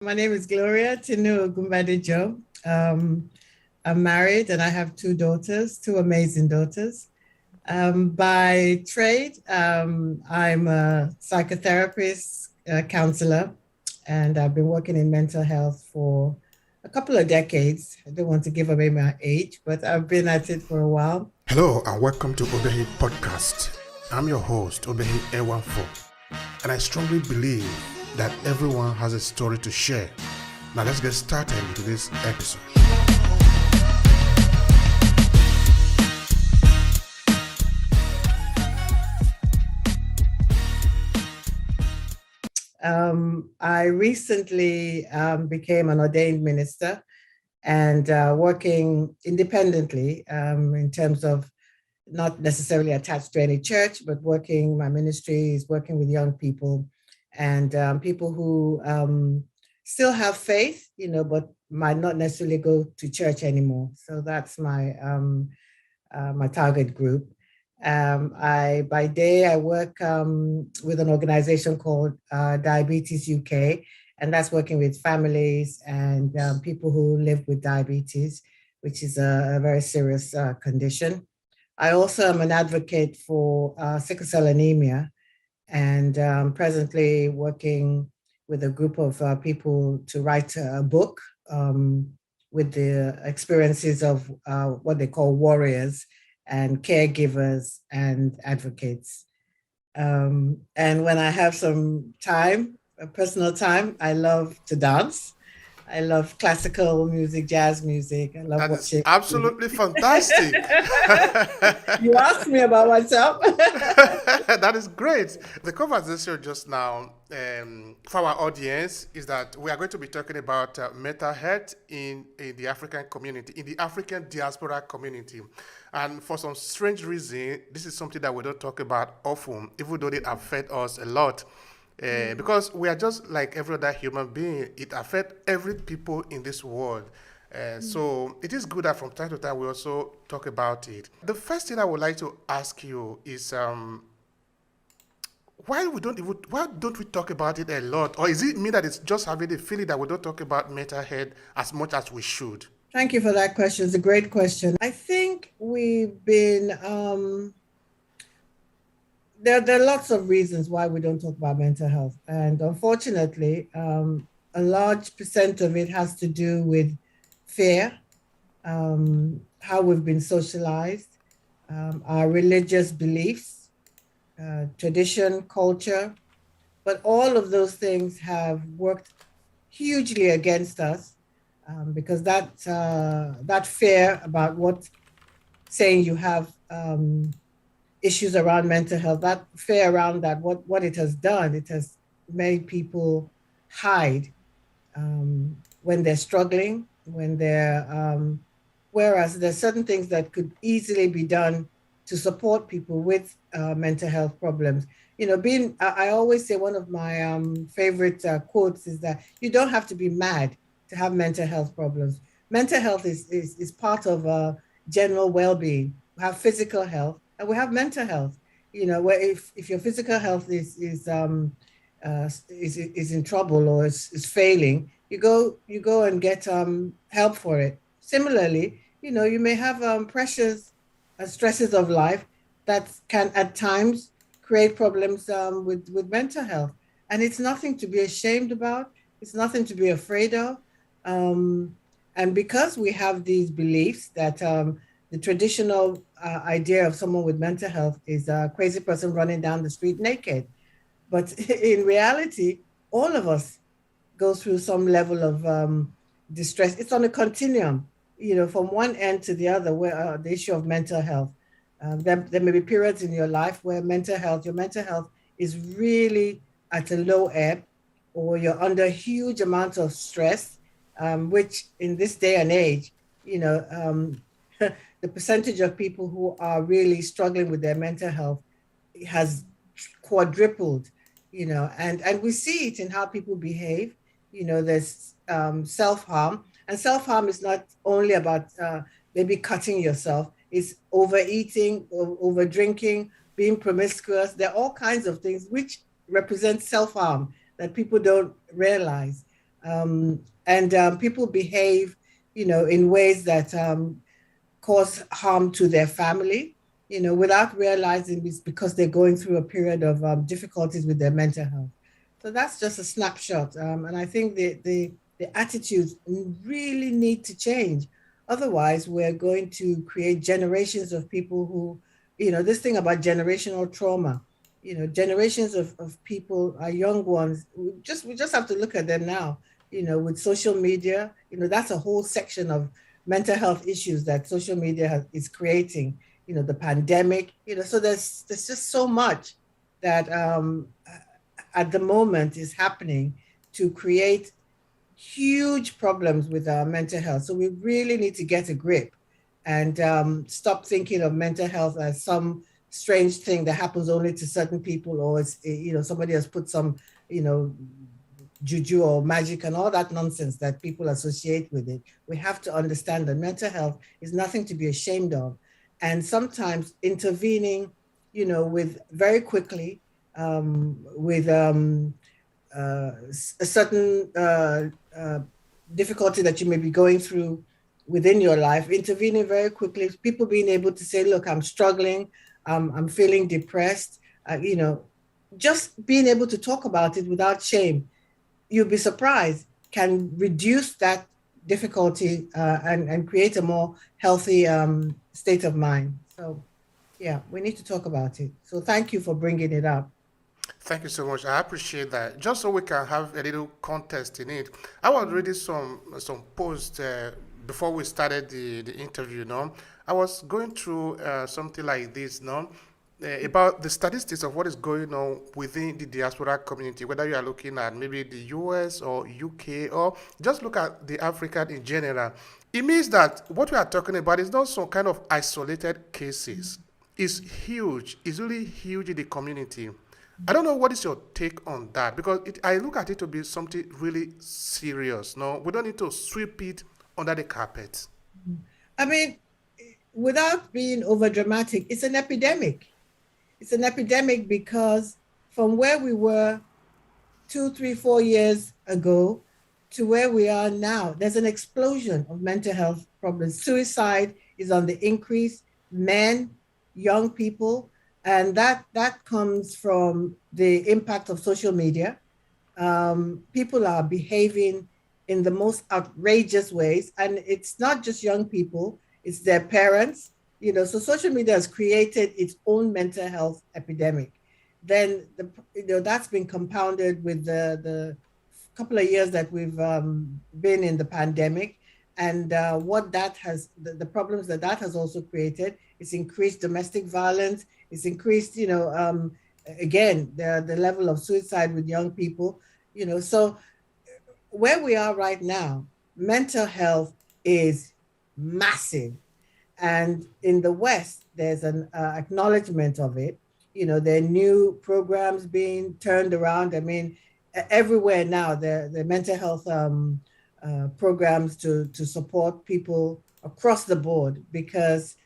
My name is Gloria Ogunbadejo. I'm married and I have two daughters, two amazing daughters. By trade, I'm a psychotherapist, counselor, and I've been working in mental health for a couple of decades. I don't want to give away my age, but I've been at it for a while. Hello and welcome to Obehi Podcast. I'm your host, Obehi A14, and I strongly believe that everyone has a story to share. Now let's get started into this episode. I recently became an ordained minister and working independently in terms of not necessarily attached to any church, but my ministry is working with young people and people who still have faith, but might not necessarily go to church anymore. So that's my target group. By day I work with an organization called Diabetes UK, and that's working with families and people who live with diabetes, which is a very serious condition. I also am an advocate for sickle cell anemia, and presently working with a group of people to write a book with the experiences of what they call warriors and caregivers and advocates. And when I have some time, personal time, I love to dance. I love classical music, jazz music. I love That is watching. absolutely fantastic. You asked me about myself. That is great. The conversation just now for our audience is that we are going to be talking about mental health in the African community, in the African diaspora community. And for some strange reason, this is something that we don't talk about often, even though it affects us a lot. Because we are just like every other human being. It affects every people in this world. So it is good that from time to time we also talk about it. The first thing I would like to ask you is why don't we talk about it a lot? Or is it me that it's just having the feeling that we don't talk about mental health as much as we should? Thank you for that question. It's a great question. I think we've been there are lots of reasons why we don't talk about mental health. And unfortunately, a large percent of it has to do with fear, how we've been socialized, our religious beliefs, tradition, culture. But all of those things have worked hugely against us because that fear about saying you have issues around mental health, that fear around that, what it has done, it has made people hide when they're struggling, whereas there's certain things that could easily be done to support people with mental health problems. I always say one of my favorite quotes is that you don't have to be mad to have mental health problems. Mental health is part of general well-being. We have physical health, and we have mental health. Where if your physical health is in trouble or is failing, you go and get help for it. Similarly, you may have pressures and stresses of life that can at times create problems with mental health, and it's nothing to be ashamed about. It's nothing to be afraid of. And because we have these beliefs that the traditional idea of someone with mental health is a crazy person running down the street naked. But in reality, all of us go through some level of distress. It's on a continuum, from one end to the other, where the issue of mental health. There may be periods in your life where your mental health is really at a low ebb, or you're under huge amounts of stress, which in this day and age, the percentage of people who are really struggling with their mental health has quadrupled, and we see it in how people behave. There's self-harm, and self-harm is not only about maybe cutting yourself. It's overeating, over drinking, being promiscuous. There are all kinds of things which represent self-harm that people don't realize. And people behave, in ways that cause harm to their family, without realizing it's because they're going through a period of difficulties with their mental health. So that's just a snapshot. And I think the attitudes really need to change. Otherwise, we're going to create generations of people who, this thing about generational trauma, generations of people, our young ones, we just have to look at them now, with social media, that's a whole section of mental health issues that social media is creating, the pandemic, so there's just so much that at the moment is happening to create huge problems with our mental health. So we really need to get a grip and stop thinking of mental health as some strange thing that happens only to certain people, or it's, somebody has put some, juju or magic and all that nonsense that people associate with it. We have to understand that mental health is nothing to be ashamed of. And sometimes intervening, with very quickly, with a certain difficulty that you may be going through within your life, intervening very quickly, people being able to say, look, I'm struggling, I'm feeling depressed, just being able to talk about it without shame, you'll be surprised, can reduce that difficulty and create a more healthy state of mind. So yeah, we need to talk about it. So thank you for bringing it up. Thank you so much. I appreciate that. Just so we can have a little context in it, I was reading some posts before we started the interview. I was going through something like this. About the statistics of what is going on within the diaspora community, whether you are looking at maybe the US or UK, or just look at the African in general. It means that what we are talking about is not some kind of isolated cases. It's huge. It's really huge in the community. I don't know what is your take on that, because I look at it to be something really serious. No, we don't need to sweep it under the carpet. I mean, without being over dramatic, it's an epidemic. It's an epidemic because from where we were 2, 3, 4 years ago to where we are now, there's an explosion of mental health problems. Suicide is on the increase, men, young people, and that comes from the impact of social media. People are behaving in the most outrageous ways, and it's not just young people, it's their parents. So social media has created its own mental health epidemic. Then that's been compounded with the couple of years that we've been in the pandemic, and what that has, the problems that has also created. It's increased domestic violence. It's increased, again, the level of suicide with young people. So where we are right now, mental health is massive. And in the West, there's an acknowledgement of it. There are new programs being turned around. I mean, everywhere now, the mental health programs to support people across the board, because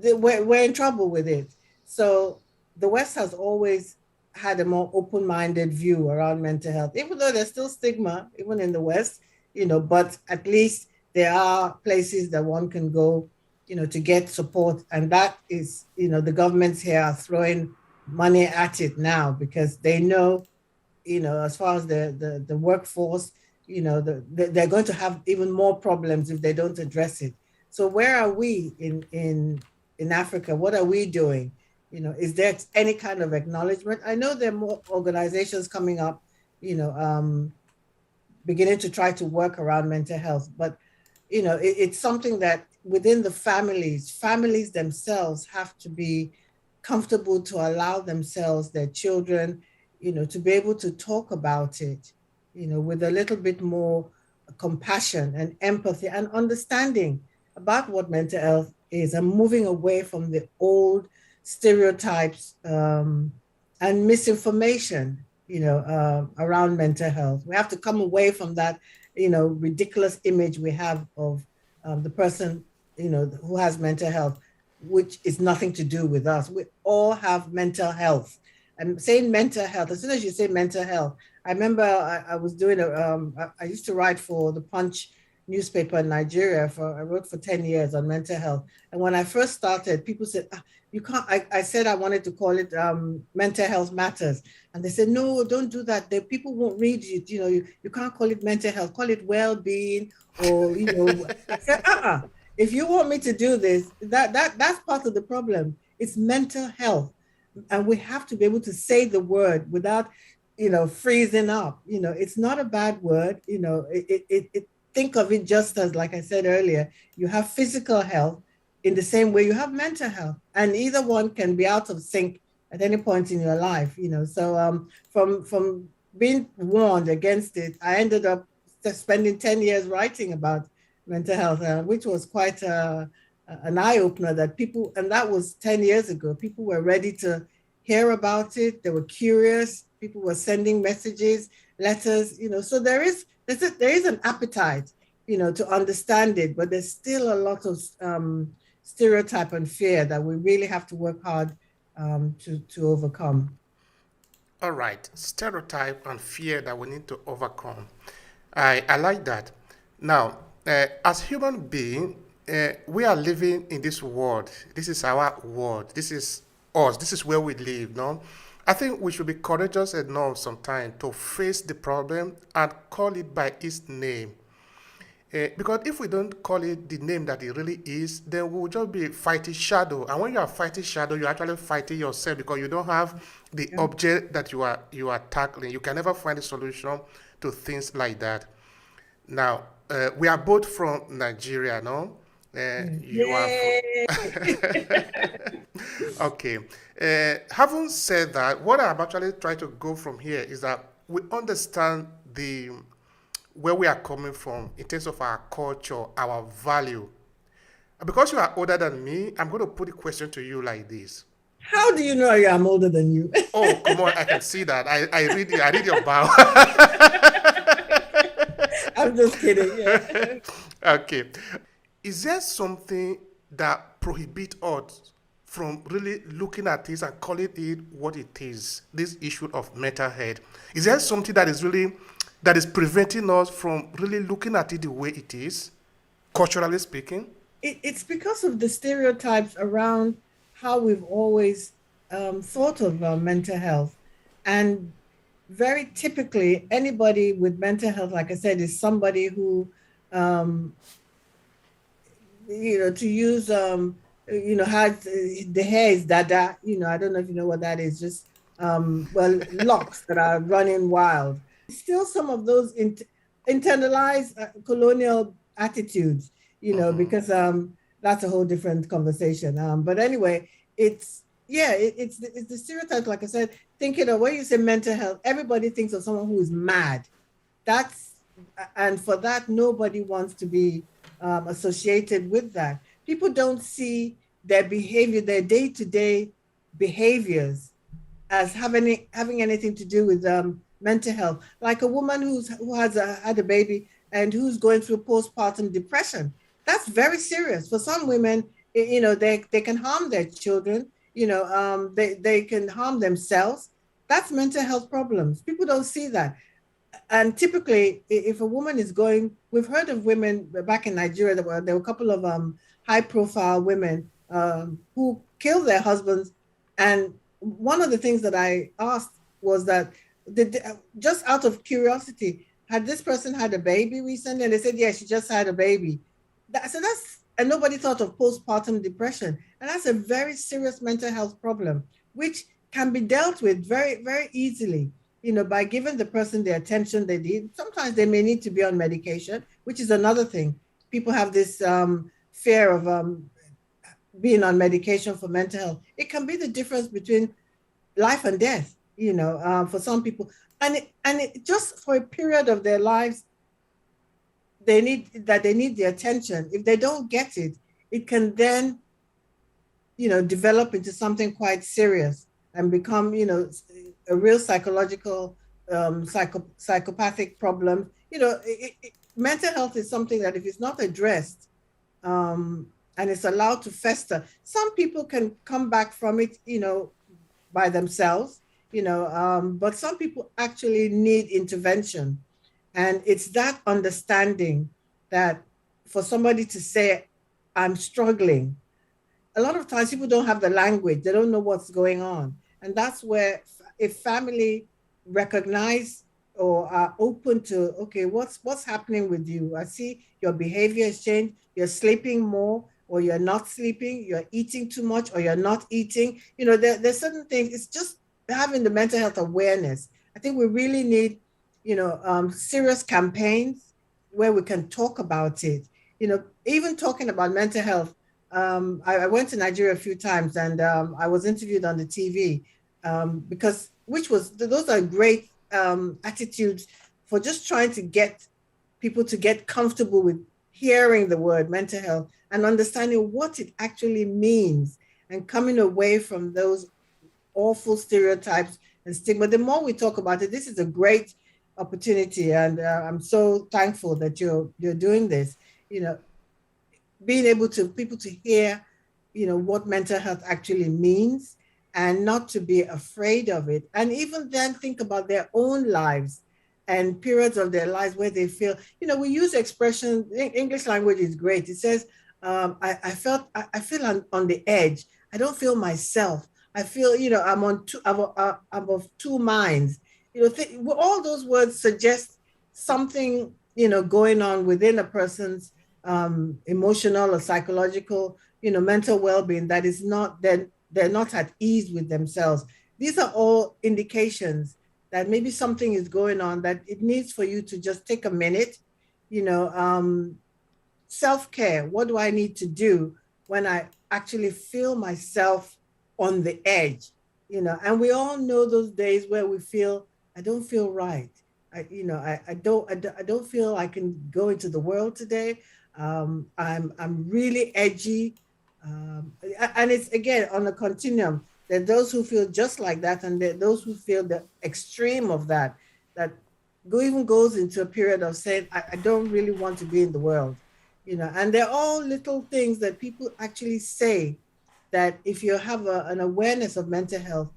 we're in trouble with it. So the West has always had a more open-minded view around mental health, even though there's still stigma, even in the West, but at least there are places that one can go, to get support. And that is, the governments here are throwing money at it now, because they know, as far as the workforce, they're going to have even more problems if they don't address it. So where are we in Africa? What are we doing? Is there any kind of acknowledgement? I know there are more organizations coming up, beginning to try to work around mental health, but it's something that within the families themselves have to be comfortable to allow themselves, their children, to be able to talk about it, with a little bit more compassion and empathy and understanding about what mental health is, and moving away from the old stereotypes and misinformation, around mental health. We have to come away from that, ridiculous image we have of the person, who has mental health, which is nothing to do with us. We all have mental health. And saying mental health, as soon as you say mental health, I remember I was doing I used to write for the Punch newspaper in Nigeria. I wrote for 10 years on mental health. And when I first started, people said, you can't, I said I wanted to call it mental health matters. And they said, no, don't do that. People won't read it. You can't call it mental health, call it well-being or, I said, if you want me to do this, that's part of the problem. It's mental health. And we have to be able to say the word without, freezing up. It's not a bad word. Think of it just as, like I said earlier, you have physical health in the same way you have mental health, and either one can be out of sync at any point in your life. So from being warned against it, I ended up spending 10 years writing about mental health, which was quite an eye-opener that people, and that was 10 years ago, people were ready to hear about it. They were curious. People were sending messages, letters, so there is an appetite, to understand it, but there's still a lot of stereotype and fear that we really have to work hard to overcome. All right, stereotype and fear that we need to overcome. I like that. Now, as human being, we are living in this world. This is our world. This is us. This is where we live. No, I think we should be courageous enough sometimes to face the problem and call it by its name. Because if we don't call it the name that it really is, then we'll just be fighting shadow. And when you are fighting shadow, you're actually fighting yourself because you don't have the object that you are tackling. You can never find a solution to things like that. Now, we are both from Nigeria, no? You are okay. Having said that, what I'm actually trying to go from here is that we understand where we are coming from in terms of our culture, our value. Because you are older than me, I'm going to put a question to you like this. How do you know I'm older than you? Oh, come on, I can see that. I read your bio. I'm just kidding. Yeah. Okay. Is there something that prohibits us from really looking at this and calling it what it is, this issue of mental health? Is there something that is preventing us from really looking at it the way it is, culturally speaking? It's because of the stereotypes around how we've always thought of mental health. And very typically, anybody with mental health, like I said, is somebody who, to use, has the hair is dada, I don't know if you know what that is, just, locks that are running wild. Still some of those internalized colonial attitudes, because that's a whole different conversation. But anyway, it's the stereotype, like I said, thinking of when you say mental health, everybody thinks of someone who is mad. And for that, nobody wants to be associated with that. People don't see their behavior, their day-to-day behaviors as having anything to do with mental health. Like a woman who has had a baby and who's going through postpartum depression. That's very serious. For some women, they can harm their children, they can harm themselves. That's mental health problems. People don't see that. And typically, if a woman is we've heard of women back in Nigeria, there were a couple of high-profile women who killed their husbands. And one of the things that I asked was that, just out of curiosity, had this person had a baby recently? And they said, yeah, she just had a baby. And nobody thought of postpartum depression. And that's a very serious mental health problem, which can be dealt with very, very easily, by giving the person the attention they need. Sometimes they may need to be on medication, which is another thing. People have this fear of being on medication for mental health. It can be the difference between life and death, for some people. And it just for a period of their lives, they need the attention. If they don't get it, it can then, develop into something quite serious and become, a real psychological, psychopathic problem. Mental health is something that if it's not addressed, and it's allowed to fester, some people can come back from it, by themselves. but some people actually need intervention. And it's that understanding that for somebody to say, I'm struggling, a lot of times people don't have the language, they don't know what's going on. And that's where if family recognize or are open to, okay, what's happening with you? I see your behavior has changed, you're sleeping more, or you're not sleeping, you're eating too much, or you're not eating. There's certain things. It's just having the mental health awareness. I think we really need, serious campaigns where we can talk about it. Even talking about mental health. I went to Nigeria a few times, and I was interviewed on the TV, because those are great attitudes for just trying to get people to get comfortable with hearing the word mental health and understanding what it actually means, and coming away from those awful stereotypes and stigma. The more we talk about it, this is a great opportunity, and I'm so thankful that you're doing this. Being able to people to hear, what mental health actually means, and not to be afraid of it, and even then think about their own lives and periods of their lives where they feel, we use expression. English language is great. It says, I feel on the edge. I don't feel myself. I feel, I'm of two minds. All those words suggest something, going on within a person's emotional or psychological, mental well-being, that is not, they're not at ease with themselves. These are all indications that maybe something is going on, that it needs for you to just take a minute, self-care. What do I need to do when I actually feel myself on the edge? And we all know those days where we feel, I don't feel right. I don't feel I can go into the world today. I'm really edgy. And it's, again, on a continuum. There are those who feel just like that, and there are those who feel the extreme of that even goes into a period of saying, I don't really want to be in the world. And they're all little things that people actually say, that if you have an awareness of mental health,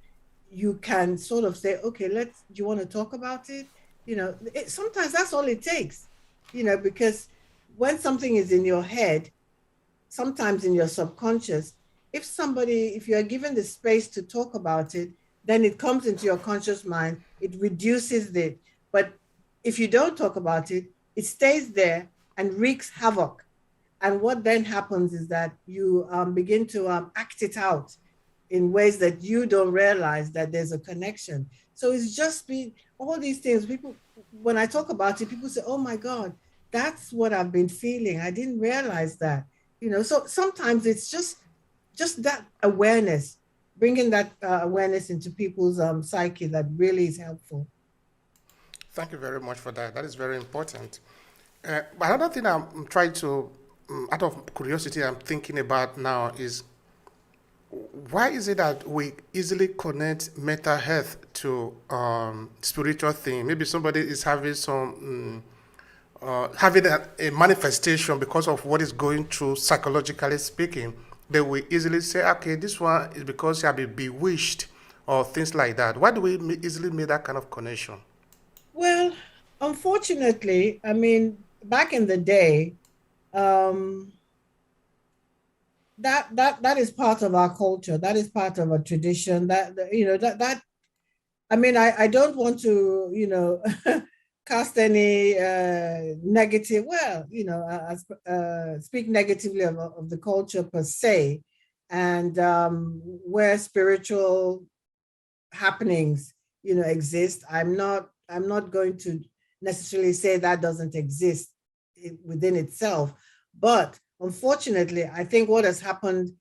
you can sort of say, okay, do you want to talk about it? Sometimes that's all it takes, because when something is in your head, sometimes in your subconscious, if you are given the space to talk about it, then it comes into your conscious mind, it reduces it. But if you don't talk about it, it stays there and wreaks havoc. And what then happens is that you begin to act it out in ways that you don't realize that there's a connection. So it's just been all these things. People, when I talk about it, people say, oh my God, that's what I've been feeling. I didn't realize that. So sometimes it's just that awareness, bringing that awareness into people's psyche, that really is helpful. Thank you very much for that. That is very important. Another thing I'm trying to, out of curiosity, I'm thinking about now is, why is it that we easily connect mental health to spiritual thing? Maybe somebody is having having a manifestation because of what is going through, psychologically speaking. They will easily say, okay, this one is because you have been bewitched, or things like that. Why do we easily make that kind of connection? Well, unfortunately, I mean, back in the day, um, that is part of our culture. That is part of a tradition. That I mean, I don't want to, cast any negative. Well, speak negatively of the culture per se, and where spiritual happenings, exist. I'm not going to necessarily say that doesn't exist within itself, but unfortunately, I think what has happened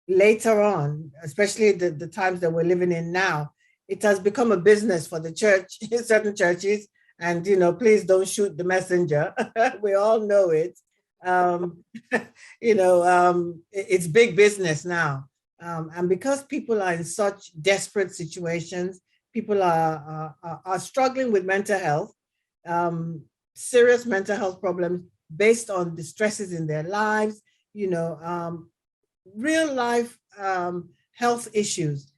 later on, especially the times that we're living in now, it has become a business for the church, certain churches, and please don't shoot the messenger. We all know it. Um, it's big business now. And because people are in such desperate situations, people are struggling with mental health, um, serious mental health problems based on the stresses in their lives, real life health issues.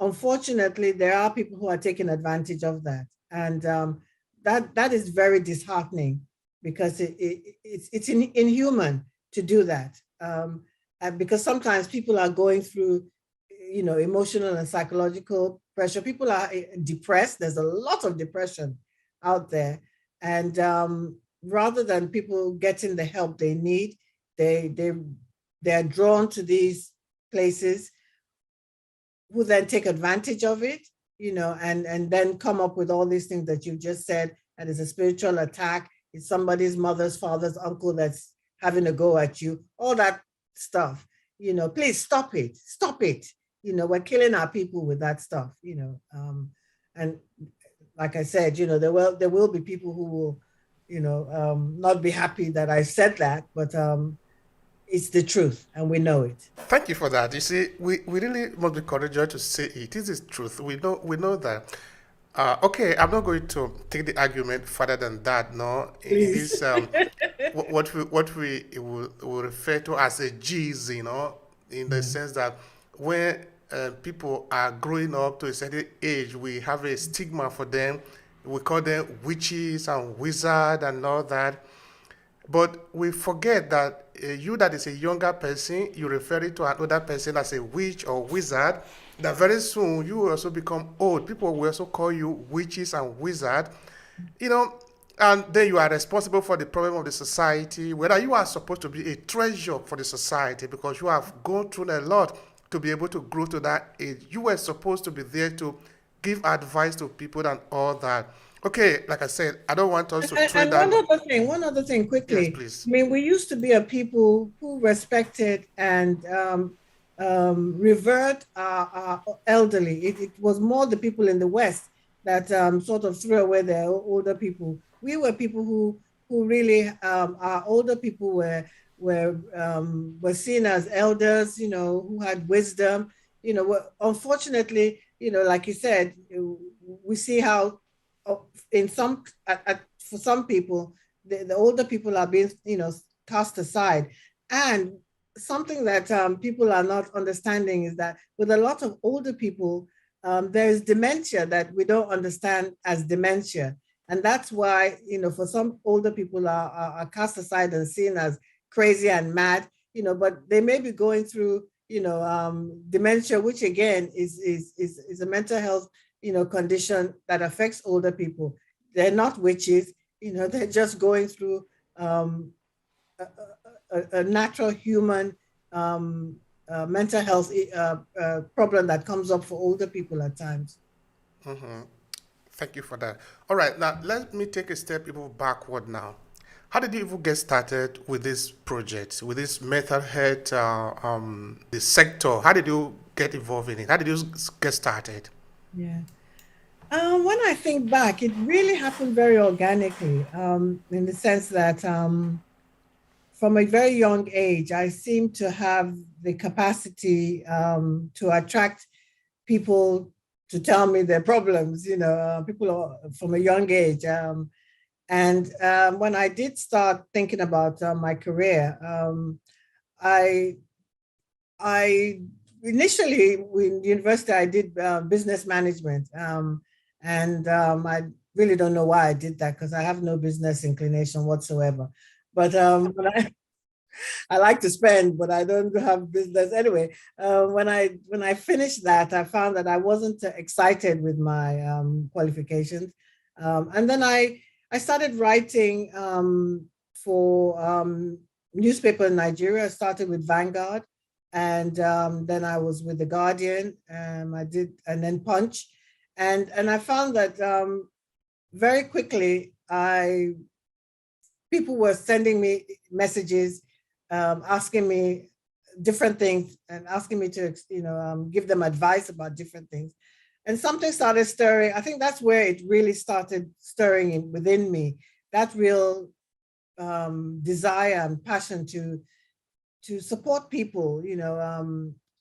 unfortunately, there are people who are taking advantage of that. And that is very disheartening because it's inhuman to do that. And because sometimes people are going through, emotional and psychological pressure. People are depressed. There's a lot of depression out there. And rather than people getting the help they need, they're drawn to these places who then take advantage of it, and then come up with all these things that you just said, that is a spiritual attack. It's somebody's mother's, father's, uncle that's having a go at you, all that stuff. Please stop it. Stop it. We're killing our people with that stuff, and like I said, there will be people who will, not be happy that I said that, but it's the truth and we know it. Thank you for that. You see, we really must be courageous to say it. This is truth. We know that. Okay, I'm not going to take the argument further than that. No, it Please. is what we will refer to as a G's, in the sense that when people are growing up to a certain age, we have a stigma for them. We call them witches and wizard and all that. But we forget that you that is a younger person, you refer it to another person as a witch or wizard, that very soon you will also become old. People will also call you witches and wizard, you know, and then you are responsible for the problem of the society, whether you are supposed to be a treasure for the society because you have gone through a lot to be able to grow to that age. You were supposed to be there to give advice to people and all that. Okay, like I said, I don't want us to trade And that. one other thing Yes, quickly. please. I mean, we used to be a people who respected and revered our elderly. It was more the people in the West that sort of threw away their older people. We were people who really, our older people were seen as elders, who had wisdom. Unfortunately, like you said, we see how in some for some people the older people are being cast aside. And something that people are not understanding is that with a lot of older people, there is dementia that we don't understand as dementia. And that's why, for some older people are cast aside and seen as crazy and mad, but they may be going through, dementia, which again is a mental health, condition that affects older people. They're not witches, they're just going through a natural human mental health problem that comes up for older people at times. Thank you for that. All right, now let me take a step even backward now. How did you even get started with this project, with this mental health, the sector? How did you get involved in it? How did you get started? Yeah. When I think back, it really happened very organically, in the sense that from a very young age, I seem to have the capacity to attract people to tell me their problems, people from a young age. And when I did start thinking about my career, I I initially in university I did business management, and I really don't know why I did that because I have no business inclination whatsoever. But I like to spend, but I don't have business anyway. When I finished that, I found that I wasn't excited with my qualifications, and then I started writing for newspaper in Nigeria. I started with Vanguard, and then I was with the Guardian. I did, and then Punch, and I found that very quickly people were sending me messages, asking me different things and asking me to, give them advice about different things. And something started stirring. I think that's where it really started stirring within me, that real desire and passion to support people,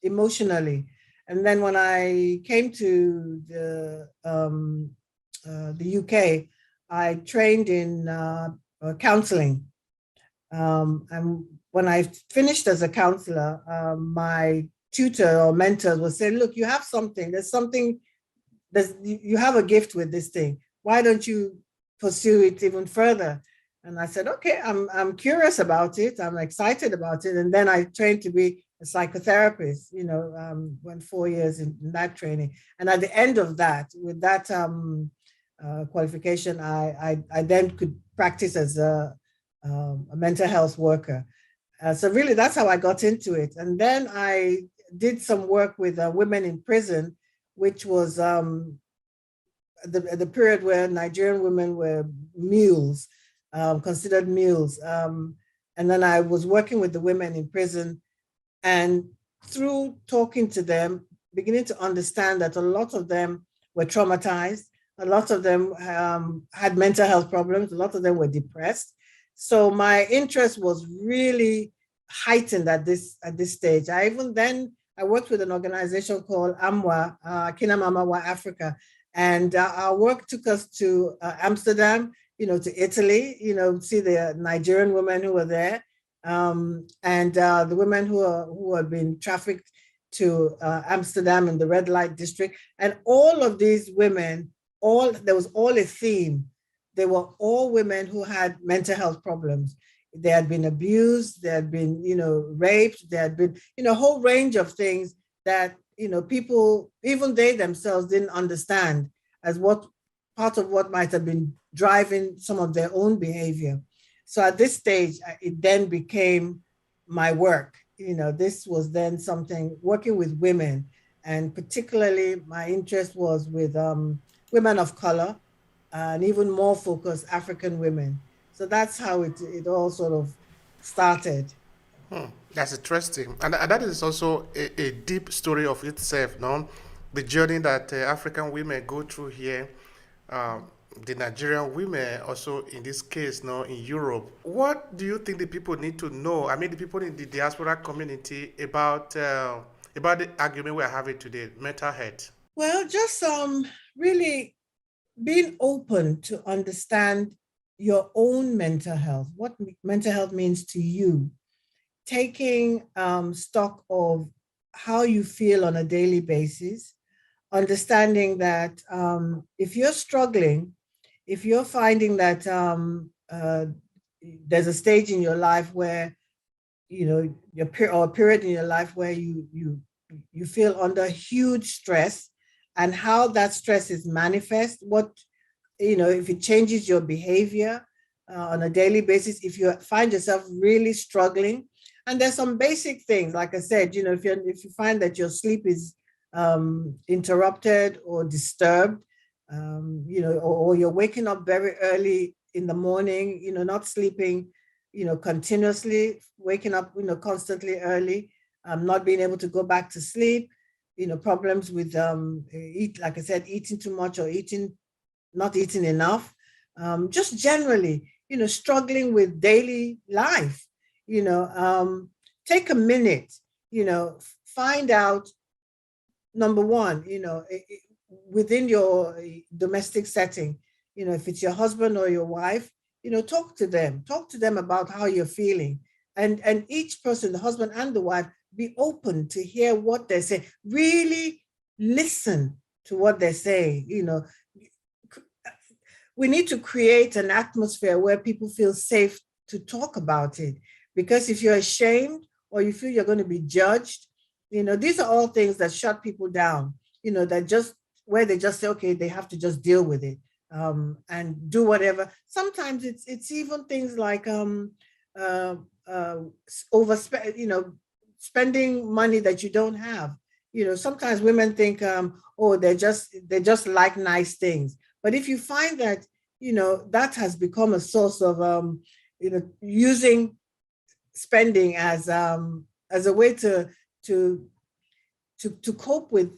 emotionally. And then when I came to the UK, I trained in counseling. And when I finished as a counselor, my tutor or mentors will say, look, you have something, you have a gift with this thing. Why don't you pursue it even further? And I said, okay, I'm curious about it. I'm excited about it. And then I trained to be a psychotherapist, went 4 years in that training. And at the end of that, with that qualification, I then could practice as a mental health worker. So really, that's how I got into it. And then I did some work with women in prison, which was the period where Nigerian women were mules, considered mules. And then I was working with the women in prison, and through talking to them, beginning to understand that a lot of them were traumatized, a lot of them had mental health problems, a lot of them were depressed. So my interest was really heightened at this stage. I worked with an organization called AMWA, Kinamamawa Africa, and our work took us to Amsterdam, to Italy, see the Nigerian women who were there, and the women who had been trafficked to Amsterdam in the red light district. And all of these women, there was all a theme. They were all women who had mental health problems. They had been abused, they had been, raped, there had been, a whole range of things that, people, even they themselves didn't understand as part of what might have been driving some of their own behavior. So at this stage, it then became my work. This was then something working with women, and particularly my interest was with women of color, and even more focused African women. So that's how it all sort of started. That's interesting. And that is also a deep story of itself, no? The journey that African women go through here, the Nigerian women also in this case, no, in Europe. What do you think the people need to know? I mean, the people in the diaspora community about the argument we're having today, mental health. Well, just really being open to understand your own mental health, what mental health means to you, taking stock of how you feel on a daily basis, understanding that if you're struggling, if you're finding that there's a stage in your life where, or a period in your life where you feel under huge stress, and how that stress is manifest, if it changes your behavior on a daily basis, if you find yourself really struggling. And there's some basic things, like I said, if you find that your sleep is interrupted or disturbed, or you're waking up very early in the morning, not sleeping, continuously, waking up, constantly early, not being able to go back to sleep, problems with like I said, eating too much or not eating enough, just generally, struggling with daily life, take a minute, find out, number one, within your domestic setting, if it's your husband or your wife, talk to them about how you're feeling. And each person, the husband and the wife, be open to hear what they say. Really listen to what they're saying. We need to create an atmosphere where people feel safe to talk about it. Because if you're ashamed or you feel you're going to be judged, these are all things that shut people down, where they just say, okay, they have to just deal with it and do whatever. Sometimes it's even things like spending money that you don't have. Sometimes women think, they just like nice things. But if you find that, that has become a source of, using spending as a way to cope with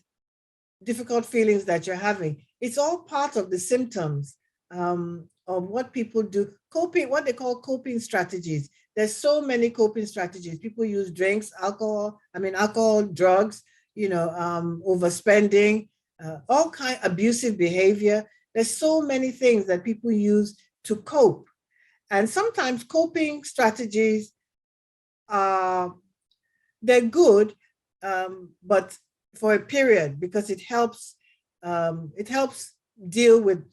difficult feelings that you're having, it's all part of the symptoms of what people do. Coping, what they call coping strategies. There's so many coping strategies. People use drinks, alcohol, drugs, overspending, all kind of abusive behavior. There's so many things that people use to cope. And sometimes coping strategies they're good, but for a period, because it helps deal with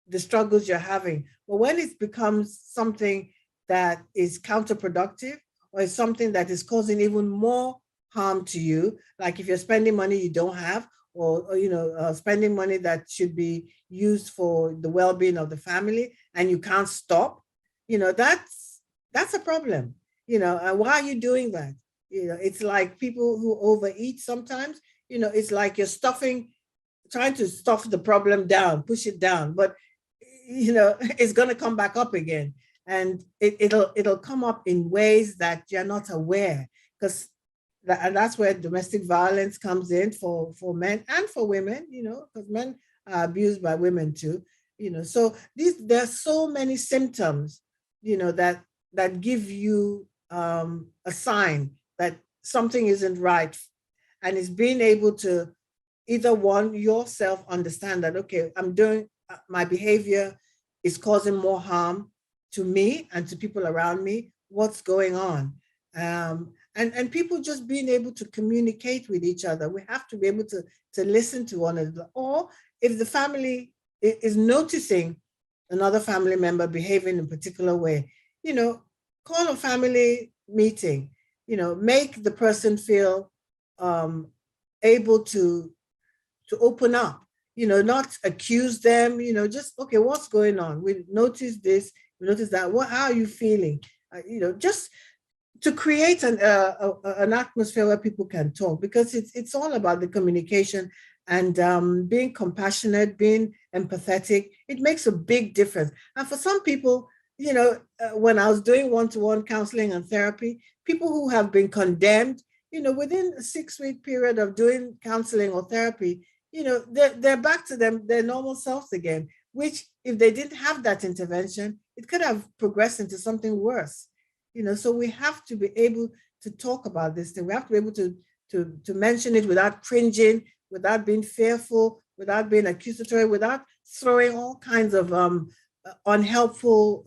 the struggles you're having. But when it becomes something that is counterproductive, or is something that is causing even more harm to you, like if you're spending money you don't have, or spending money that should be used for the well-being of the family, and you can't stop, that's a problem. And why are you doing that? It's like people who overeat sometimes. It's like you're trying to stuff the problem down, push it down, but it's going to come back up again, and it'll come up in ways that you're not aware, because and that's where domestic violence comes in for men and for women, because men are abused by women too. So there are so many symptoms, that give you a sign that something isn't right, and it's being able to either one, yourself understand that, okay, I'm doing my behavior is causing more harm to me and to people around me. What's going on? And people just being able to communicate with each other. We have to be able to listen to one another. Or if the family is noticing another family member behaving in a particular way, call a family meeting, make the person feel able to open up, not accuse them, just, okay, what's going on? We noticed this, we noticed that. How are you feeling? Just to create an atmosphere where people can talk, because it's all about the communication and being compassionate, being empathetic. It makes a big difference. And for some people, when I was doing one-to-one counseling and therapy, people who have been condemned, within a 6-week period of doing counseling or therapy, they're back to their normal selves again, which if they didn't have that intervention, it could have progressed into something worse. So we have to be able to talk about this thing. We have to be able to mention it without cringing, without being fearful, without being accusatory, without throwing all kinds of unhelpful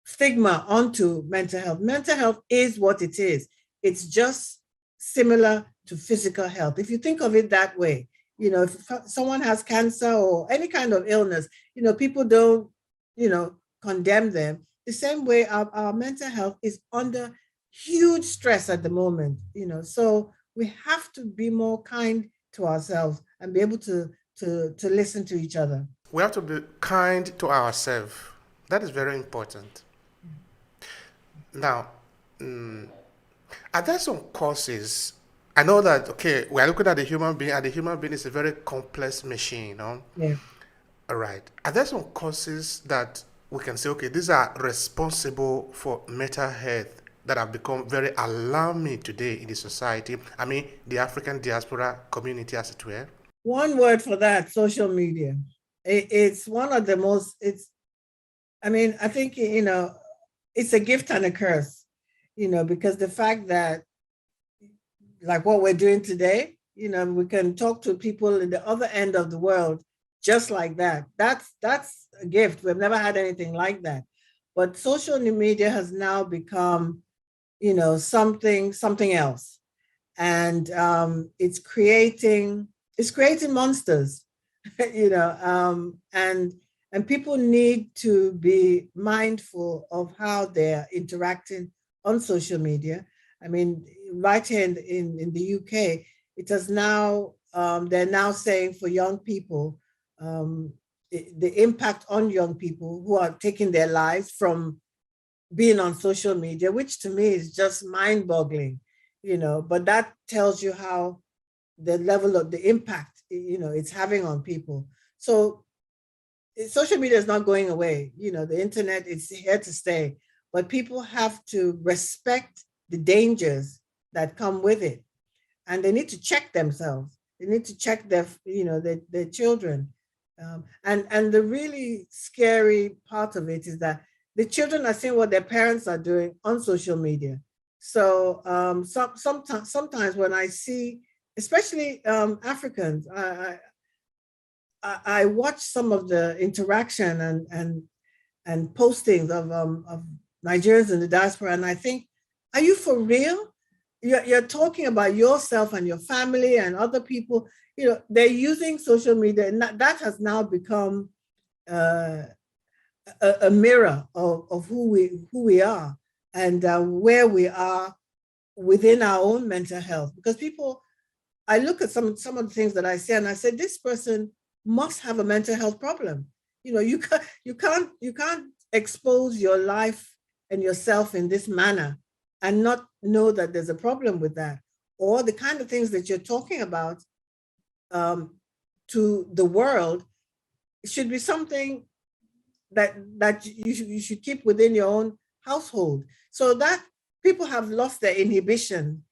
stigma onto mental health. Mental health is what it is. It's just similar to physical health. If you think of it that way, if someone has cancer or any kind of illness, people don't, condemn them. The same way our mental health is under huge stress at the moment, so we have to be more kind to ourselves and be able to listen to each other. We have to be kind to ourselves. That is very important. Now, are there some causes? I know that, okay, we are looking at the human being, and the human being is a very complex machine, Yeah. All right. Are there some causes that we can say, okay, these are responsible for mental health that have become very alarming today in the society? I mean, the African diaspora community, as it were. One word for that: social media. It's one of the most, I think, it's a gift and a curse, because the fact that, like what we're doing today, we can talk to people in the other end of the world just like that. That's a gift. We've never had anything like that. But social media has now become, something else. And it's creating monsters, and people need to be mindful of how they're interacting on social media. I mean, right here in the UK, it has now, they're now saying for young people, the impact on young people who are taking their lives from being on social media, which to me is just mind-boggling, but that tells you how the level of the impact, it's having on people. So social media is not going away. The internet is here to stay, but people have to respect the dangers that come with it, and they need to check themselves. They need to check their children. And the really scary part of it is that the children are seeing what their parents are doing on social media. So sometimes when I see, especially Africans, I watch some of the interaction and postings of Nigerians in the diaspora, and I think, are you for real? you're talking about yourself and your family and other people. They're using social media, and that has now become a mirror of who we are, and where we are within our own mental health. Because people, I look at some of the things that I say, and I say, this person must have a mental health problem. You can't expose your life and yourself in this manner and not know that there's a problem with that, or the kind of things that you're talking about to the world. It should be something that you should keep within your own household, so that people have lost their inhibition.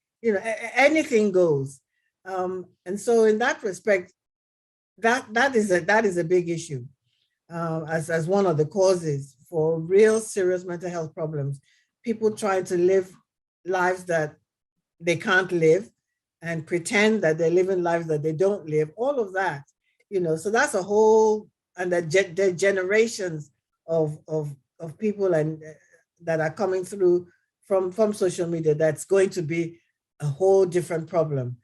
Anything goes, and so in that respect, that is a big issue, as one of the causes for real serious mental health problems. People trying to live lives that they can't live and pretend that they're living lives that they don't live. All of that, so that's a whole, and the generations of people and that are coming through from social media. That's going to be a whole different problem.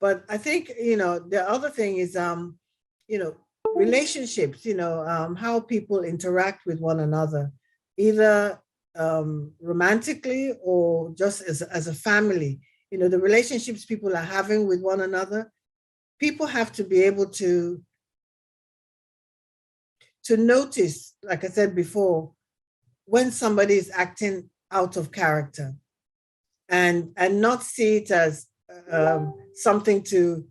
But I think the other thing is relationships. How people interact with one another, either romantically or just as a family. The relationships people are having with one another. People have to be able to notice, like I said before, when somebody is acting out of character, and not see it as something to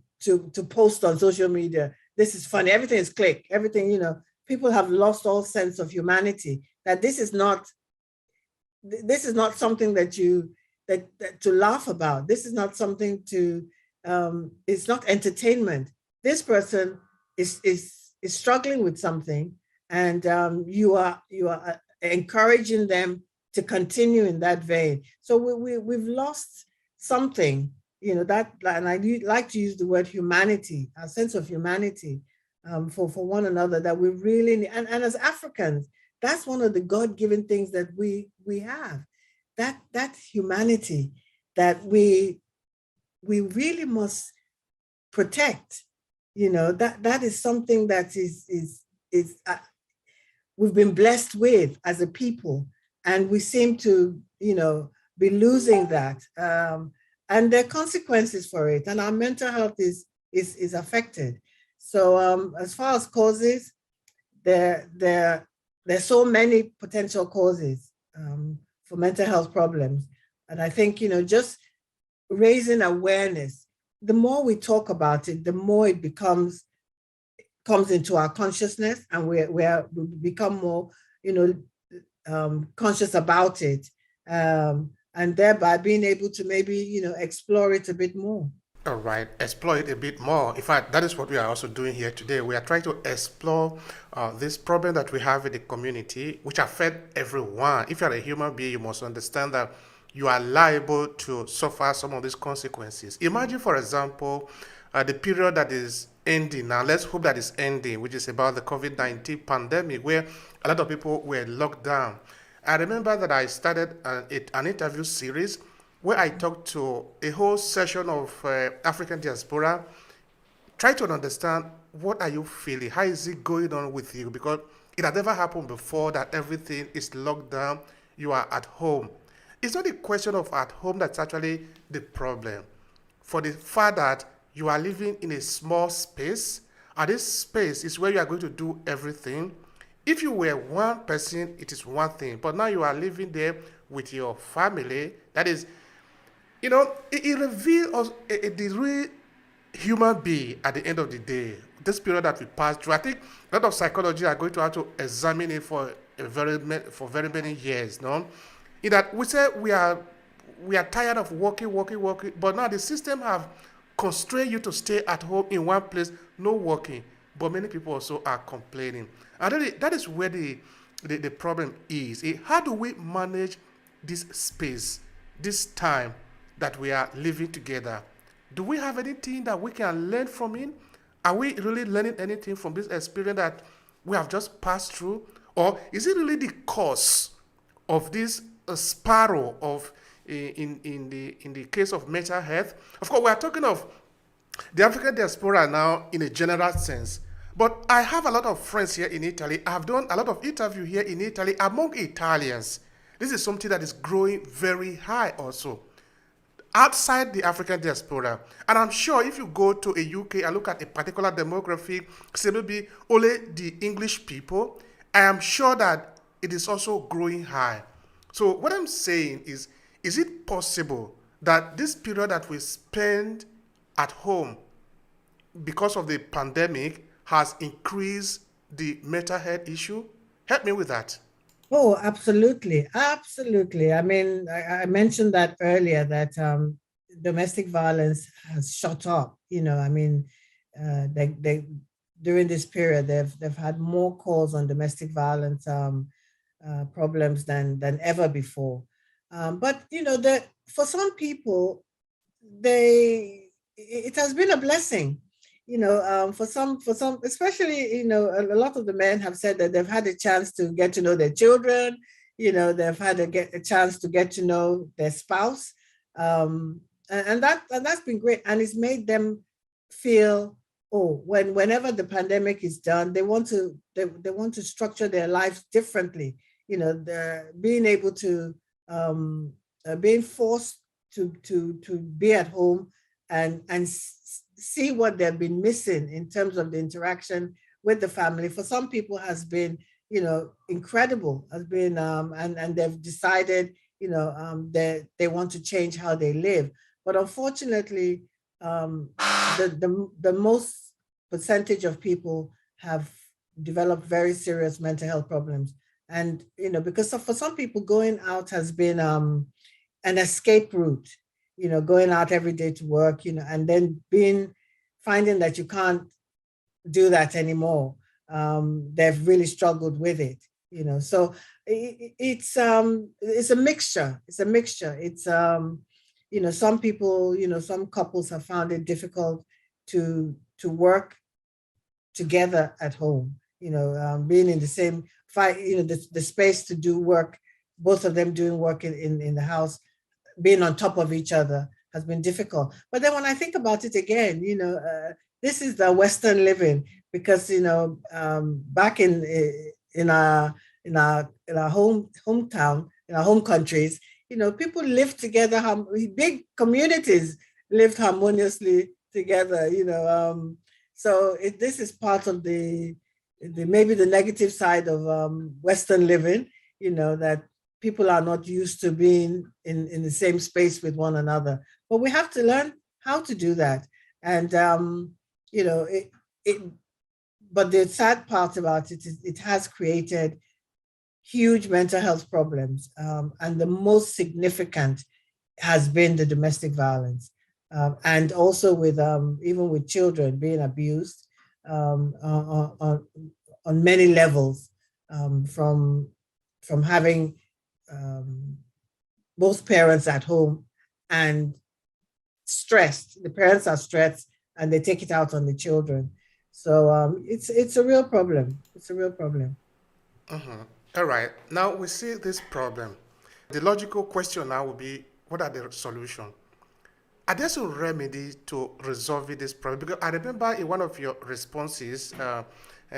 post on social media. This is funny. Everything is click. Everything, people have lost all sense of humanity. That this is not something that to laugh about. This is not something to. It's not entertainment. This person is struggling with something, and you are encouraging them to continue in that vein. So we've lost something, that, and I like to use the word humanity, a sense of humanity for one another, that we really need. And as Africans, that's one of the God-given things that we have, that humanity that we really must protect. That is something that is we've been blessed with as a people, and we seem to be losing that, and there are consequences for it, and our mental health is affected. So as far as causes, there's so many potential causes for mental health problems, and I think just raising awareness. The more we talk about it, the more it comes into our consciousness, and we become more, conscious about it, and thereby being able to maybe, explore it a bit more. All right, explore it a bit more. In fact, that is what we are also doing here today. We are trying to explore this problem that we have in the community, which affect everyone. If you are a human being, you must understand that you are liable to suffer some of these consequences. Imagine, for example, the period that is ending now. Let's hope that it's ending, which is about the COVID-19 pandemic, where a lot of people were locked down. I remember that I started an interview series where I talked to a whole session of African diaspora, try to understand, what are you feeling? How is it going on with you? Because it had never happened before that everything is locked down. You are at home. It's not a question of at home that's actually the problem. For the fact that you are living in a small space, and this space is where you are going to do everything. If you were one person, it is one thing. But now you are living there with your family. That is, it reveals the real human being at the end of the day. This period that we passed through, I think a lot of psychology are going to have to examine it for very many years. No, in that we say we are tired of working, but now the system have constrained you to stay at home in one place, no working. But many people also are complaining, and that is where the problem is. How do we manage this space, this time that we are living together? Do we have anything that we can learn from it? Are we really learning anything from this experience that we have just passed through? Or is it really the cause of this spiral of in the case of mental health. Of course, we are talking of the African diaspora now in a general sense. But I have a lot of friends here in Italy. I've done a lot of interview here in Italy among Italians. This is something that is growing very high also outside the African diaspora. And I'm sure if you go to a UK and look at a particular demography, say maybe only the English people, I am sure that it is also growing high. So what I'm saying is it possible that this period that we spend at home because of the pandemic has increased the mental health issue? Help me with that. Oh, absolutely. Absolutely. I mean, I mentioned that earlier that domestic violence has shot up. I mean, they during this period, they've had more calls on domestic violence problems than ever before. But, that for some people, it has been a blessing, for some, especially, a lot of the men have said that they've had a chance to get to know their children. They've had a chance to get to know their spouse. And that's been great, and it's made them feel, oh, whenever the pandemic is done, they want to structure their lives differently. They're being able to, being forced to be at home and see what they've been missing in terms of the interaction with the family. For some people has been, incredible, has been, and they've decided, they want to change how they live. But unfortunately, the most percentage of people have developed very serious mental health problems. And, because for some people, going out has been an escape route, going out every day to work, and then finding that you can't do that anymore. They've really struggled with it, So it's a mixture. It's a mixture. It's some people, some couples have found it difficult to work together at home. Being in the same the space to do work, both of them doing work in the house, being on top of each other has been difficult. But then when I think about it again, this is the Western living, because back in our hometown, in our home countries, people lived together. Big communities lived harmoniously together. So this is part of the maybe the negative side of Western living. That people are not used to being in the same space with one another. But we have to learn how to do that. And, but the sad part about it is it has created huge mental health problems. And the most significant has been the domestic violence. And also with even with children being abused on many levels, from having both parents at home and stressed. The parents are stressed and they take it out on the children. So it's a real problem. It's a real problem. Mm-hmm. All right. Now we see this problem. The logical question now will be, what are the solutions? Are there some remedies to resolve this problem? Because I remember in one of your responses a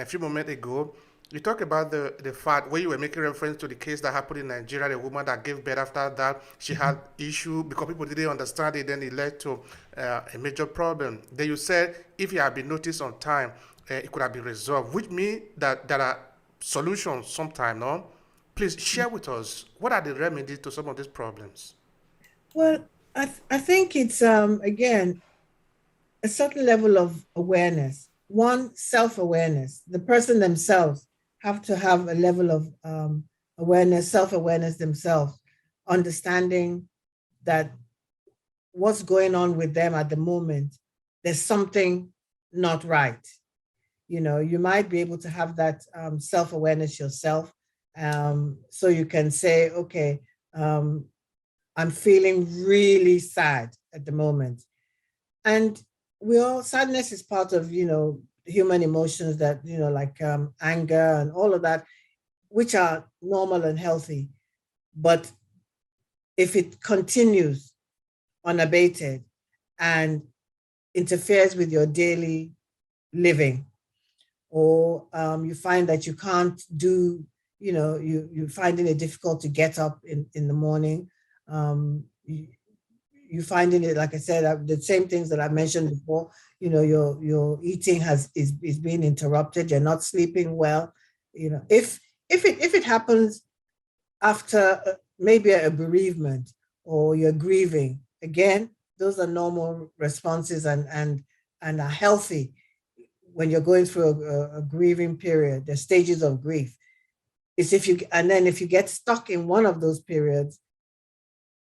few moments ago, you talked about the fact where you were making reference to the case that happened in Nigeria, the woman that gave birth. After that, she had issue because people didn't understand it, then it led to a major problem. Then you said if it had been noticed on time, it could have been resolved, which means that there are solutions sometime, no? Please share with us, what are the remedies to some of these problems? Well, I think it's, again, a certain level of awareness. One, self-awareness. The person themselves have to have a level of awareness, self-awareness themselves, understanding that what's going on with them at the moment, there's something not right. You might be able to have that self-awareness yourself, so you can say, okay, I'm feeling really sad at the moment. And sadness is part of, human emotions that, like anger and all of that, which are normal and healthy. But if it continues unabated and interferes with your daily living, or you find that you can't do, you're finding it difficult to get up in the morning, you finding it, like I said, the same things that I mentioned before, your eating is being interrupted, you're not sleeping well, if it happens after maybe a bereavement or you're grieving, again, those are normal responses and are healthy when you're going through a grieving period. The stages of grief is if you get stuck in one of those periods,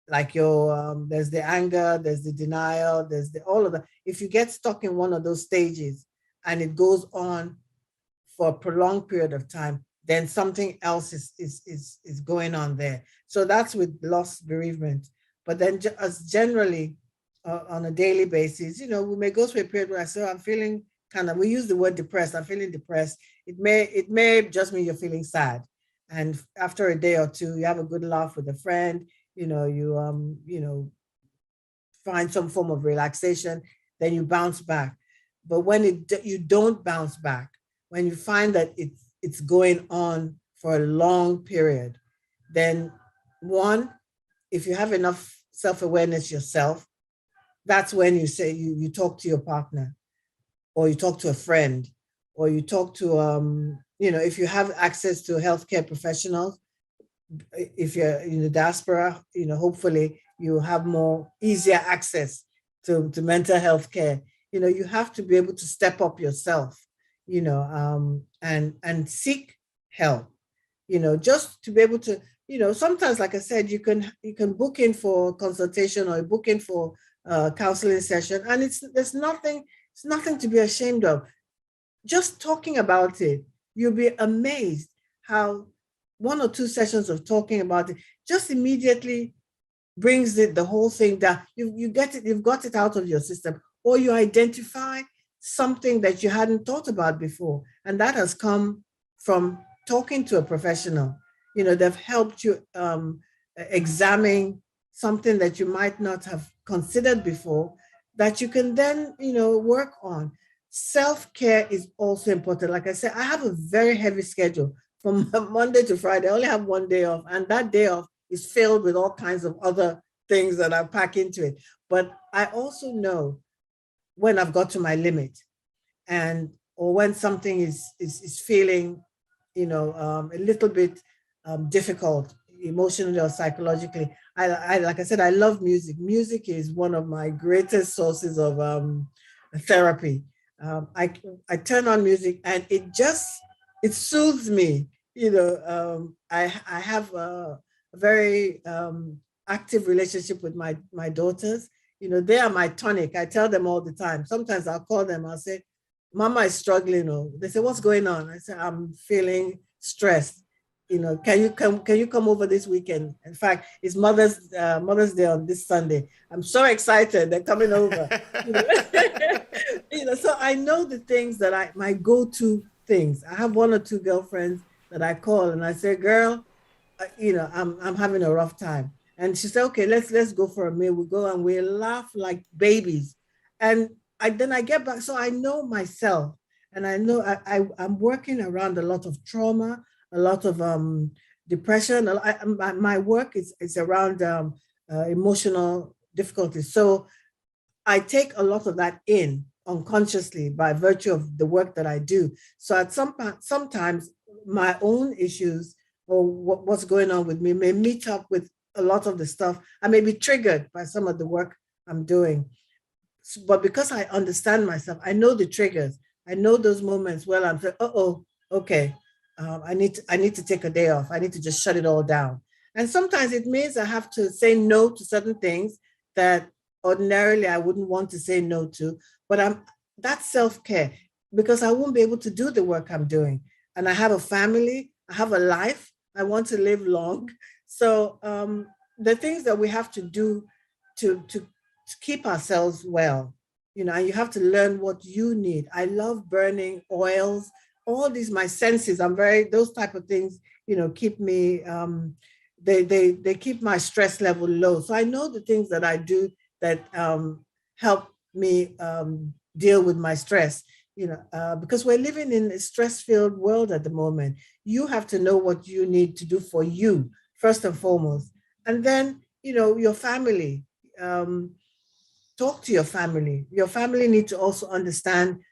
like there's the anger, there's the denial, there's all of that. If you get stuck in one of those stages and it goes on for a prolonged period of time, then something else is going on there. So that's with loss, bereavement. But then as generally on a daily basis, we may go through a period where I say, I'm feeling we use the word depressed. I'm feeling depressed. It may just mean you're feeling sad. And after a day or two, you have a good laugh with a friend, you find some form of relaxation, then you bounce back. But when you don't bounce back, when you find that it's going on for a long period, then one, if you have enough self-awareness yourself, that's when you say you talk to your partner, or you talk to a friend, or you talk to if you have access to healthcare professionals, if you're in the diaspora, hopefully you have more easier access to mental health care. You have to be able to step up yourself, and seek help, just to be able to, sometimes, like I said, you can book in for consultation or book in for a counseling session, and it's nothing to be ashamed of. Just talking about it, you'll be amazed how 1 or 2 sessions of talking about it just immediately brings the whole thing down. You've got it out of your system, or you identify something that you hadn't thought about before. And that has come from talking to a professional. They've helped you examine something that you might not have considered before, that you can then, work on. Self-care is also important. Like I said, I have a very heavy schedule from Monday to Friday. I only have 1 day off, and that day off is filled with all kinds of other things that I pack into it. But I also know when I've got to my limit, or when something is feeling, a little bit difficult emotionally or psychologically. I like I said, I love music. Music is one of my greatest sources of therapy. I turn on music and it soothes me. I have a very active relationship with my daughters. They are my tonic. I tell them all the time. Sometimes I'll call them. I'll say, Mama is struggling. They say, what's going on? I say, I'm feeling stressed. Can you come over this weekend? In fact, it's Mother's Day on this Sunday. I'm so excited. They're coming over. So I know the things that my go-to things. I have 1 or 2 girlfriends that I call and I say, girl, I'm having a rough time. And she said, okay, let's go for a meal. We go and we laugh like babies. And then I get back. So I know myself, and I know I'm working around a lot of trauma, a lot of depression. My work is around emotional difficulties. So I take a lot of that in unconsciously by virtue of the work that I do. So sometimes my own issues or what's going on with me may meet up with a lot of the stuff. I may be triggered by some of the work I'm doing. But because I understand myself, I know the triggers. I know those moments where I'm saying, okay, I need to take a day off. I need to just shut it all down. And sometimes it means I have to say no to certain things that ordinarily I wouldn't want to say no to, but that's self-care, because I won't be able to do the work I'm doing. And I have a family, I have a life, I want to live long. So the things that we have to do to keep ourselves well, and you have to learn what you need. I love burning oils, all these, my senses, those type of things, keep me they keep my stress level low. So I know the things that I do that help me deal with my stress. Because we're living in a stress-filled world at the moment. You have to know what you need to do for you first and foremost, and then your family. Talk to your family. Your family need to also understand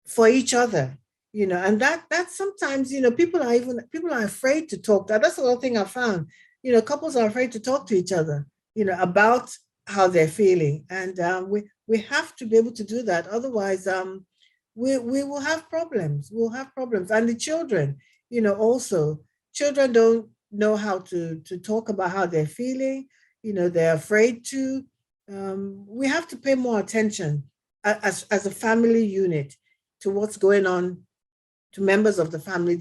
for each other, and that sometimes, people are afraid to talk. That's another thing I found. Couples are afraid to talk to each other, about how they're feeling. And we have to be able to do that. Otherwise, we will have problems. We'll have problems. And the children, also, children don't know how to talk about how they're feeling. They're afraid to. We have to pay more attention as a family unit to what's going on, to members of the family,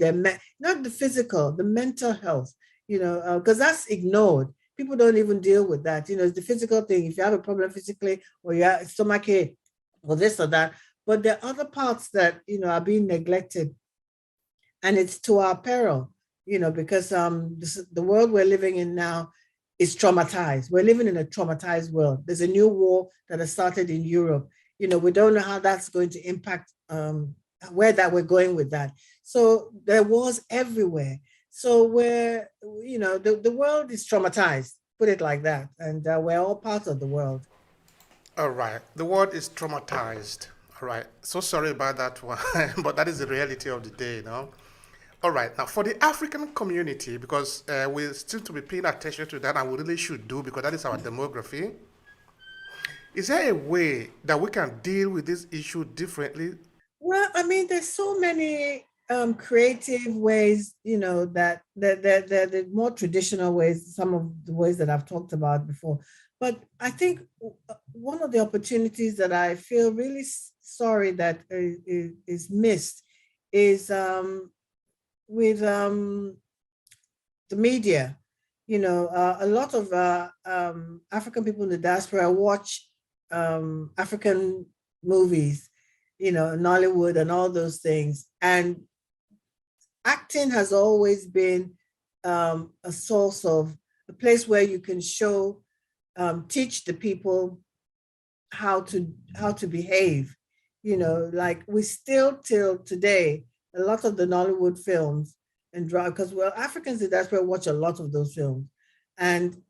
not the physical, the mental health, because that's ignored. People don't even deal with that. It's the physical thing. If you have a problem physically, or you have stomach ache, or this or that, but there are other parts that are being neglected, and it's to our peril, because the world we're living in now is traumatized. We're living in a traumatized world. There's a new war that has started in Europe. We don't know how that's going to impact where that we're going with that. So there are wars everywhere. So the world is traumatized, put it like that. And we're all part of the world. All right. The world is traumatized. All right. So sorry about that one, but that is the reality of the day. All right. Now, for the African community, because we still to be paying attention to that, and we really should do, because that is our demography. Is there a way that we can deal with this issue differently? Well, I mean, there's so many creative ways, that the more traditional ways, some of the ways that I've talked about before. But I think one of the opportunities that I feel really sorry that is missed is with the media. A lot of African people in the diaspora watch African movies, Nollywood and all those things. And acting has always been a source of a place where you can teach the people how to behave. Like we still till today, a lot of the Nollywood films and drama, because Africans in diaspora watch a lot of those films. And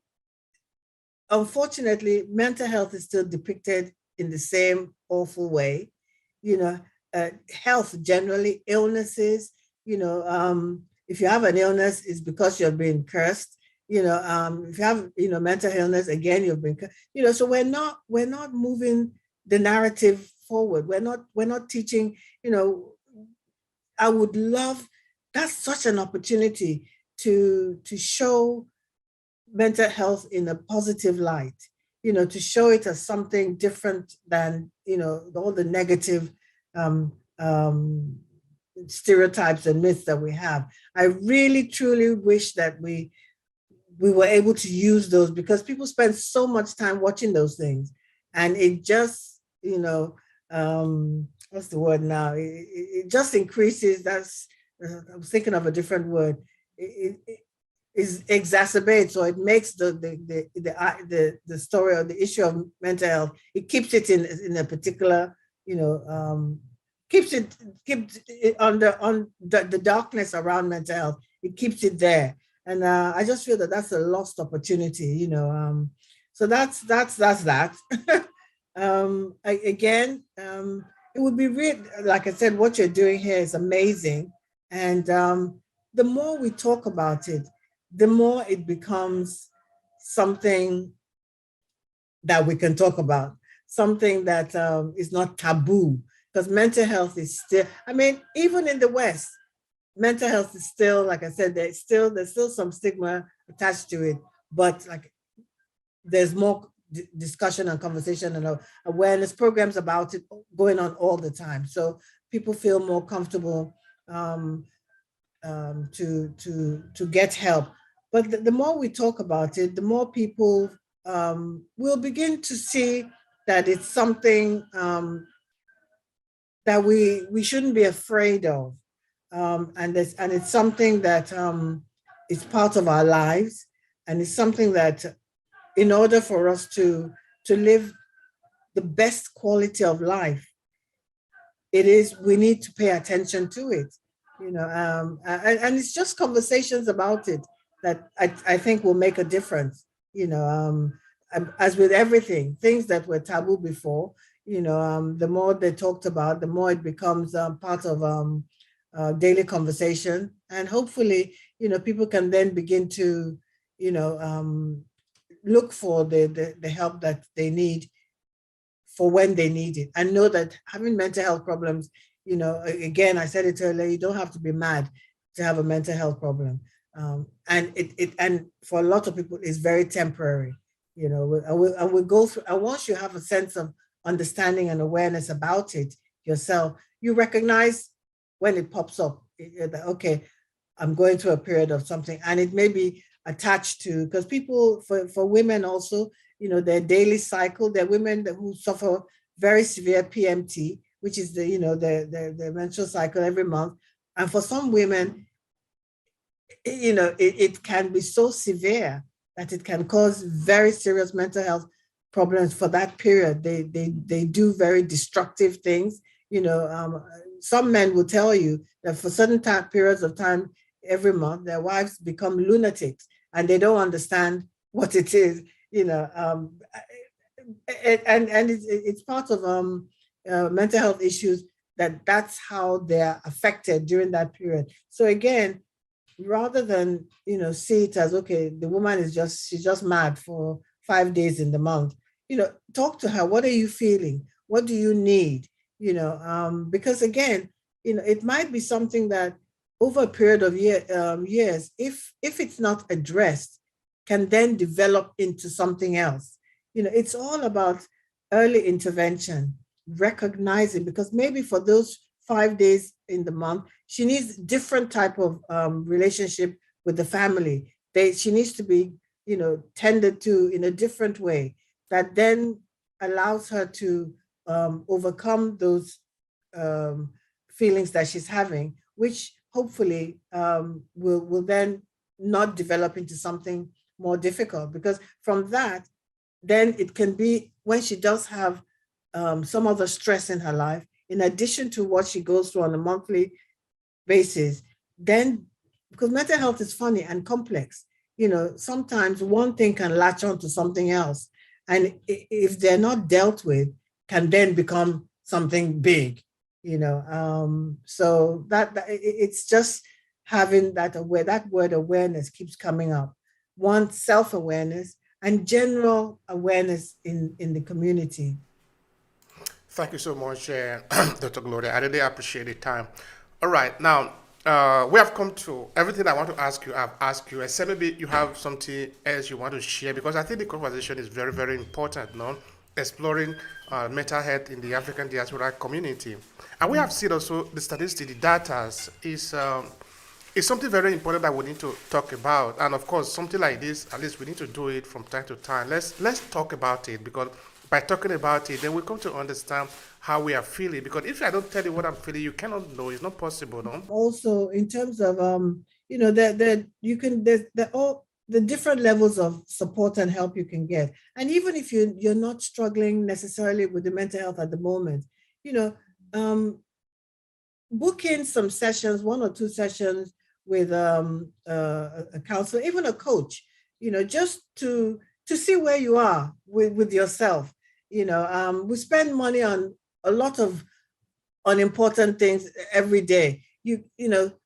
unfortunately, mental health is still depicted in the same awful way. Health generally, illnesses, if you have an illness, it's because you've been cursed. If you have, mental illness, again, you've been cursed. So we're not moving the narrative forward. We're not teaching, I would love, that's such an opportunity to show mental health in a positive light, to show it as something different than, all the negative stereotypes and myths that we have. I really, truly wish that we were able to use those, because people spend so much time watching those things. And it just, what's the word now? It just increases, I was thinking of a different word. It exacerbates, or it makes the story or the issue of mental health, it keeps it in a particular, keeps it on the darkness around mental health. It keeps it there, and I just feel that that's a lost opportunity. So that's that. Again, it would be real. Like I said, what you're doing here is amazing, and the more we talk about it, the more it becomes something that we can talk about, something that is not taboo. Because mental health is still, I mean, even in the West, mental health is still, like I said, there's still some stigma attached to it, but like there's more discussion and conversation and awareness programs about it going on all the time. So people feel more comfortable to get help. But the more we talk about it, the more people will begin to see that it's something that we shouldn't be afraid of, and it's something that is part of our lives, And it's something that in order for us to live the best quality of life, we need to pay attention to it, and it's just conversations about it that I think will make a difference, as with everything, things that were taboo before, the more they talked about, the more it becomes part of daily conversation. And hopefully, people can then begin to, look for the help that they need for when they need it, and know that having mental health problems, again, I said it earlier, you don't have to be mad to have a mental health problem. And for a lot of people, it's very temporary, and we go through, and once you have a sense of understanding and awareness about it yourself, you recognize when it pops up, okay, I'm going through a period of something, and it may be attached to, because people, for women also, their daily cycle. There are women who suffer very severe PMT, which is the menstrual cycle every month. And for some women, it can be so severe that it can cause very serious mental health problems for that period. They do very destructive things. Some men will tell you that for certain periods of time every month, their wives become lunatics and they don't understand what it is. And it's part of mental health issues, that's how they're affected during that period. So again, rather than see it as, okay, the woman she's just mad for 5 days in the month, talk to her. What are you feeling? What do you need? Because again, it might be something that over a period of years, if it's not addressed, can then develop into something else. It's all about early intervention, recognizing, because maybe for those 5 days in the month, she needs different type of relationship with the family. She needs to be, tended to in a different way that then allows her to overcome those feelings that she's having, which hopefully will then not develop into something more difficult. Because from that, then it can be when she does have some other stress in her life, in addition to what she goes through on a monthly basis, then, because mental health is funny and complex, sometimes one thing can latch on to something else. And if they're not dealt with, can then become something big, so that it's just having that word awareness keeps coming up. One, self-awareness, and general awareness in the community. Thank you so much, Dr. Gloria. I really appreciate the time. All right, now we have come to everything I want to ask you. I've asked you, except maybe you have something else you want to share, because I think the conversation is very, very important, no? Exploring mental health in the African diaspora community. And we have seen also the statistics, the data is something very important that we need to talk about. And of course, something like this, at least we need to do it from time to time. Let's talk about it, because by talking about it, then we come to understand how we are feeling. Because if I don't tell you what I'm feeling, you cannot know. It's not possible, no? Also, in terms of that you can, there's all the different levels of support and help you can get. And even if you're not struggling necessarily with the mental health at the moment, book in some sessions, 1 or 2 sessions with a counselor, even a coach, just to see where you are with yourself. We spend money on a lot of unimportant things every day.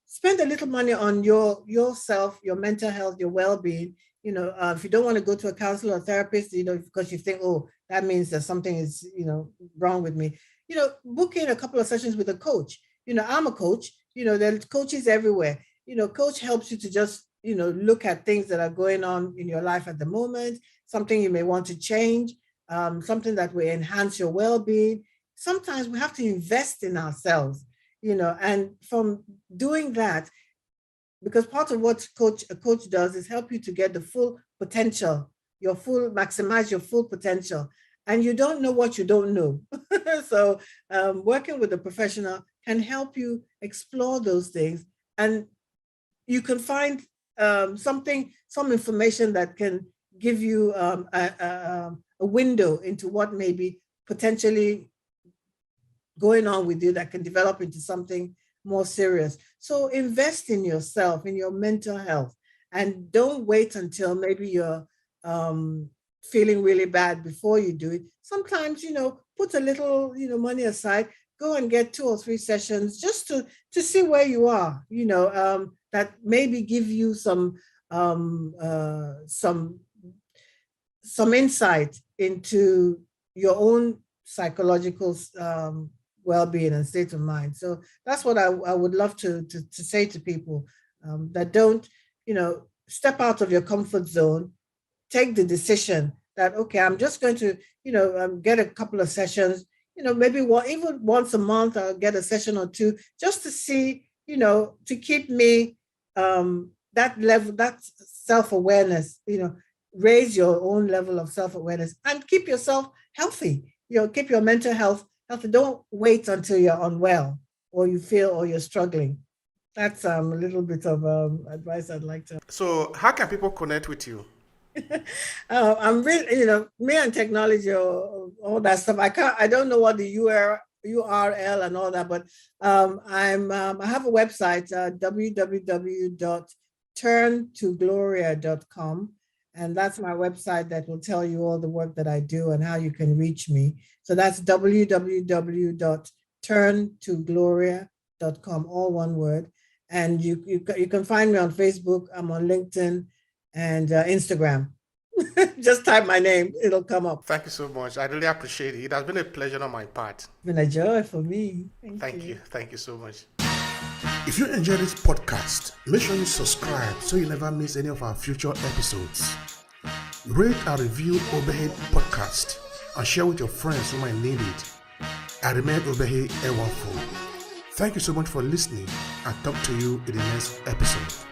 Spend a little money on yourself, your mental health, your well-being. If you don't want to go to a counselor or therapist, because you think, oh, that means that something is, wrong with me. Book in a couple of sessions with a coach. I'm a coach. There are coaches everywhere. Coach helps you to just, look at things that are going on in your life at the moment, something you may want to change, something that will enhance your well-being. Sometimes we have to invest in ourselves, and from doing that, because part of what a coach does is help you to get the full potential, maximize your full potential. And you don't know what you don't know. So working with a professional can help you explore those things. And you can find some information that can give you a window into what may be potentially going on with you that can develop into something more serious. So invest in yourself, in your mental health, and don't wait until maybe you're feeling really bad before you do it. Sometimes, put a little, money aside, go and get 2 or 3 sessions just to see where you are, that maybe give you some insight into your own psychological well-being and state of mind. So that's what I would love to say to people, that don't, step out of your comfort zone. Take the decision that, okay, I'm just going to, get a couple of sessions, maybe even once a month I'll get a session or 2 just to see, to keep me that level, that self-awareness, raise your own level of self-awareness and keep yourself healthy, keep your mental health healthy. Don't wait until you're unwell or you feel or you're struggling. That's a little bit of advice I'd like to. So how can people connect with you? I'm really, me and technology or all that stuff. I don't know what the URL and all that, but I have a website, www.turntogloria.com. And that's my website that will tell you all the work that I do and how you can reach me. So that's www.turntogloria.com, all one word. And you can find me on Facebook. I'm on LinkedIn and Instagram. Just type my name, it'll come up. Thank you so much. I really appreciate it. It has been a pleasure on my part. It's been a joy for me. Thank you. Thank you so much. If you enjoy this podcast, make sure you subscribe so you never miss any of our future episodes. Rate and review Obehi Podcast and share with your friends who might need it. I remain Obehi Ewafo. Thank you so much for listening and talk to you in the next episode.